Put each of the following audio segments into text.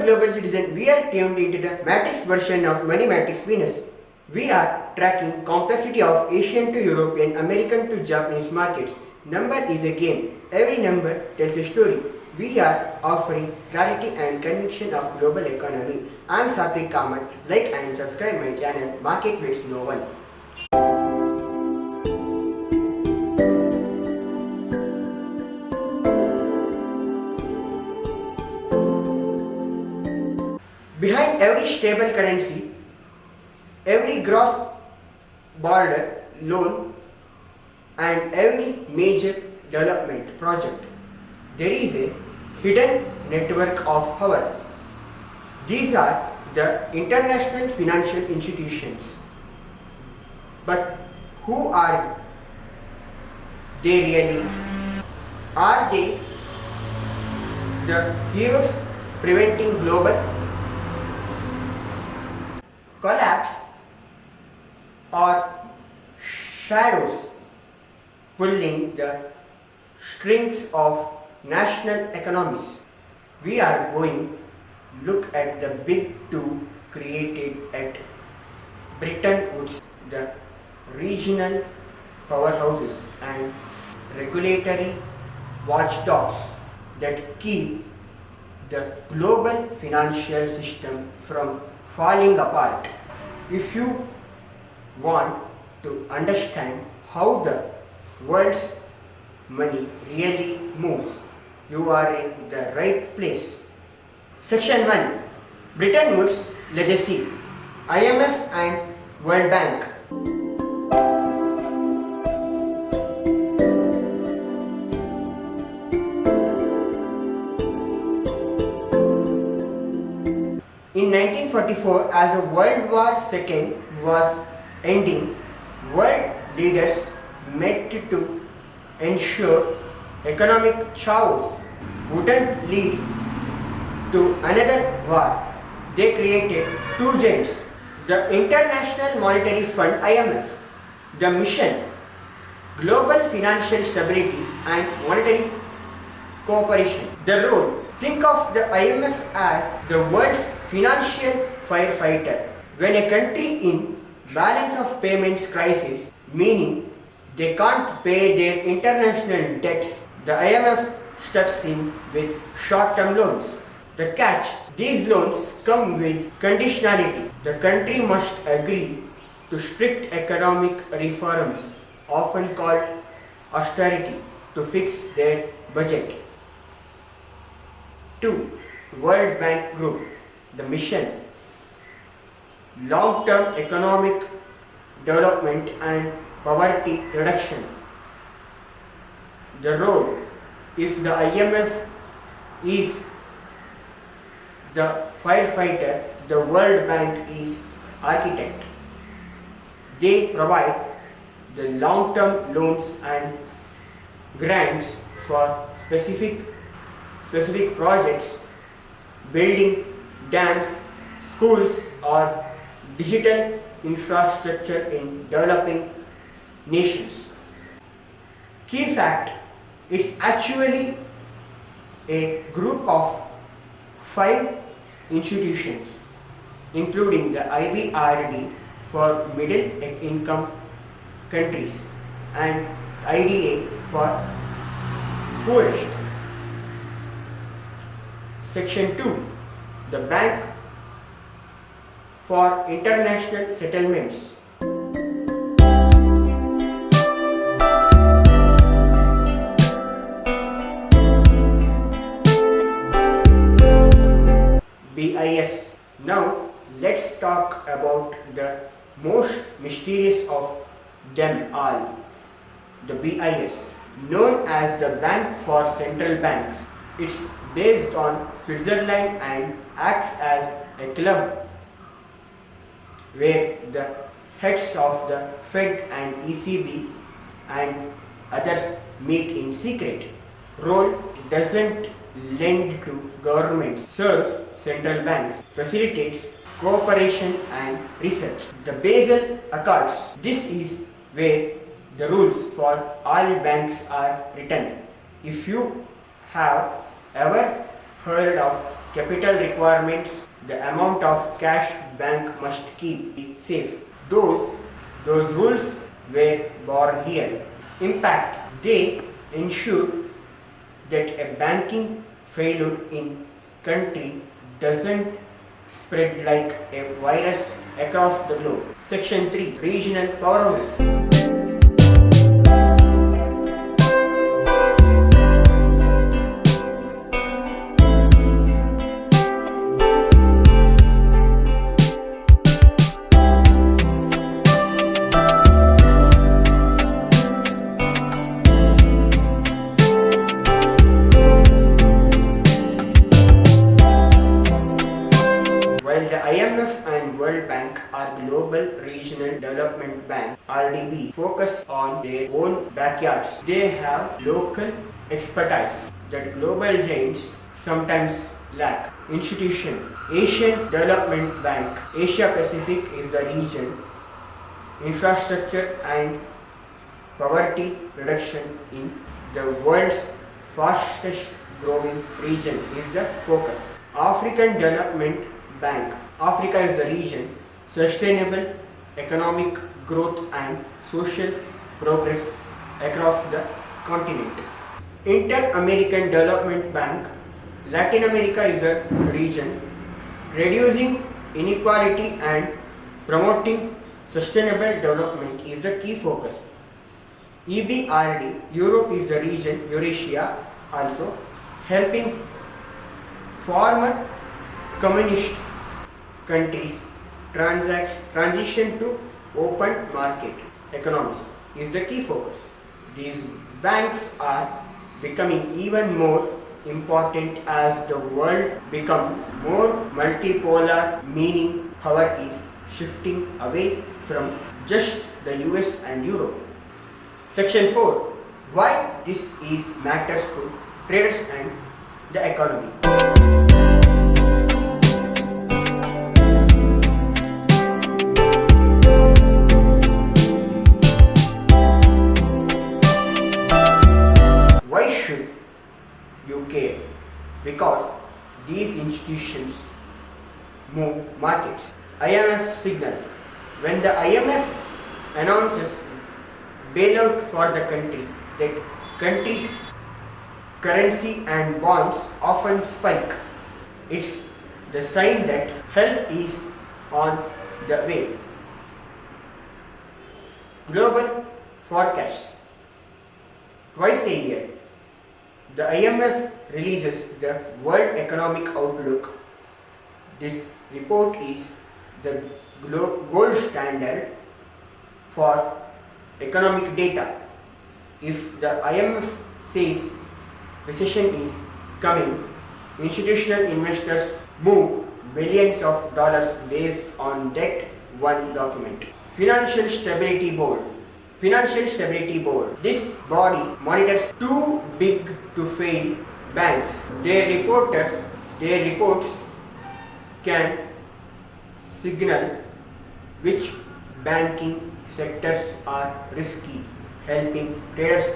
global citizen, we are tuned into the matrix version of Money Matrix Venus. We are tracking complexity of Asian to European, American to Japanese markets. Number is a game. Every number tells a story. We are offering clarity and conviction of global economy. I am Satvik Kamat. Like and subscribe my channel Market Waits No One. Behind every stable currency, every gross border loan and every major development project, there is a hidden network of power. These are the international financial institutions. But who are they really? Are they the heroes preventing global collapse or shadows pulling the strings of national economies? We are going to look at the big two created at Bretton Wood, the regional powerhouses and regulatory watchdogs that keep the global financial system from falling apart. If you want to understand how the world's money really moves, you are in the right place. Section 1. Bretton Woods Legacy, IMF and World Bank. In 1944, as the World War II was ending, world leaders met to ensure economic chaos wouldn't lead to another war. They created two giants, the International Monetary Fund (IMF), the mission, global financial stability and monetary cooperation. The role, think of the IMF as the world's financial firefighter. When a country in balance of payments crisis, meaning they can't pay their international debts, the IMF steps in with short-term loans. The catch, these loans come with conditionality. The country must agree to strict economic reforms, often called austerity, to fix their budget. 2. World Bank Group. The mission, long-term economic development and poverty reduction. The role, if the IMF is the firefighter, the World Bank is architect. They provide the long-term loans and grants for specific projects, building dams, schools or digital infrastructure in developing nations. Key fact, it's actually a group of 5 institutions, including the IBRD for middle income countries and IDA for poorest. Section 2. The Bank for International Settlements. BIS. Now let's talk about the most mysterious of them all, the BIS, known as the Bank for Central Banks. It's based on Switzerland and acts as a club where the heads of the Fed and ECB and others meet in secret. Role, doesn't lend to governments, serves central banks, facilitates cooperation and research. The Basel Accords, this is where the rules for all banks are written. If you have ever heard of capital requirements, the amount of cash bank must keep safe. Those rules were born here. Impact. They ensure that a banking failure in country doesn't spread like a virus across the globe. Section 3. Regional powerhouses. While the IMF and World Bank are global regional development bank (RDB) focus on their own backyards, they have local expertise that global giants sometimes lack. Institution. Asian Development Bank. Asia Pacific is the region. Infrastructure and poverty reduction in the world's fastest growing region is the focus. African Development Bank. Africa is the region. Sustainable economic growth and social progress across the continent. Inter-American Development Bank. Latin America is the region. Reducing inequality and promoting sustainable development is the key focus. EBRD. Europe is the region. Eurasia also. Helping former communist countries transition to open market economies is the key focus. These banks are becoming even more important as the world becomes more multipolar, meaning power is shifting away from just the US and Europe. Section 4. Why this is matters to traders and the economy. Because these institutions move markets. IMF signal. When the IMF announces bailout for the country, that country's currency and bonds often spike. It's the sign that help is on the way. Global forecast. Twice a year, the IMF releases the World Economic Outlook. This report is the gold standard for economic data. If the IMF says recession is coming, institutional investors move billions of dollars based on that one document. Financial Stability Board. Financial Stability Board. This body monitors too big to fail banks. Their reports can signal which banking sectors are risky, helping traders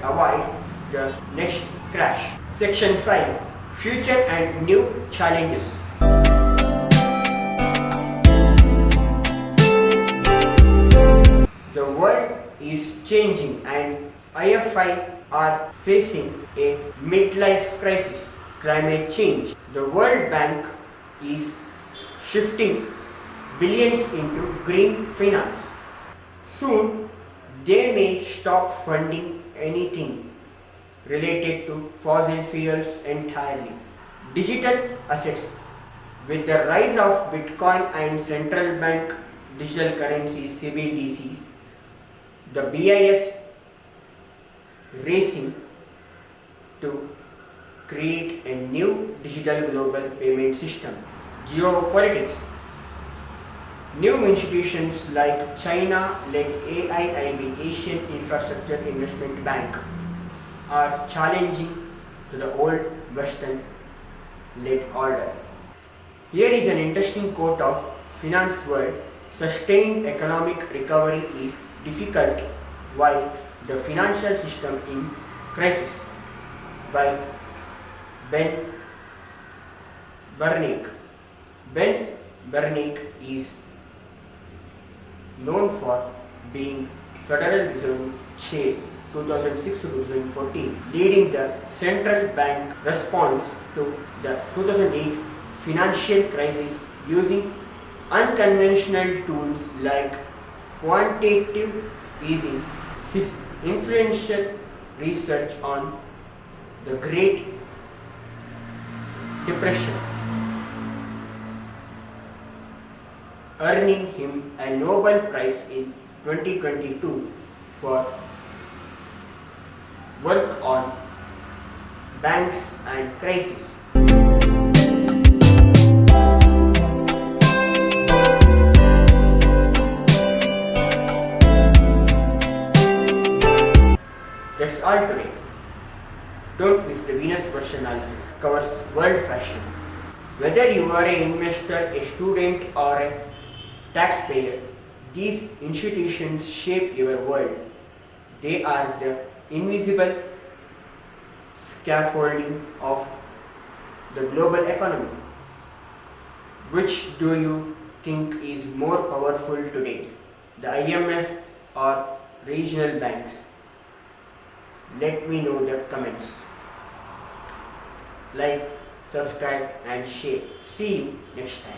avoid the next crash. Section 5. Future and new challenges. The world is changing and IFI are facing a midlife crisis. Climate change. The World Bank is shifting billions into green finance. Soon, they may stop funding anything related to fossil fuels entirely. Digital assets. With the rise of Bitcoin and central bank digital currencies (CBDCs), the BIS racing to create a new digital global payment system. Geopolitics. New institutions like China-led AIIB, Asian Infrastructure Investment Bank, are challenging to the old Western-led order. Here is an interesting quote of Finance World. Sustained economic recovery is difficult while the financial system in crisis, by Ben Bernanke. Ben Bernanke is known for being Federal Reserve Chair 2006 to 2014, leading the central bank response to the 2008 financial crisis using unconventional tools like quantitative easing. His influential research on the Great Depression, earning him a Nobel Prize in 2022 for work on banks and crises. That's all today. Don't miss the Venus version also. Covers world fashion. Whether you are an investor, a student or a taxpayer, these institutions shape your world. They are the invisible scaffolding of the global economy. Which do you think is more powerful today, the IMF or regional banks? Let me know in the comments. Like, subscribe and share. See you next time.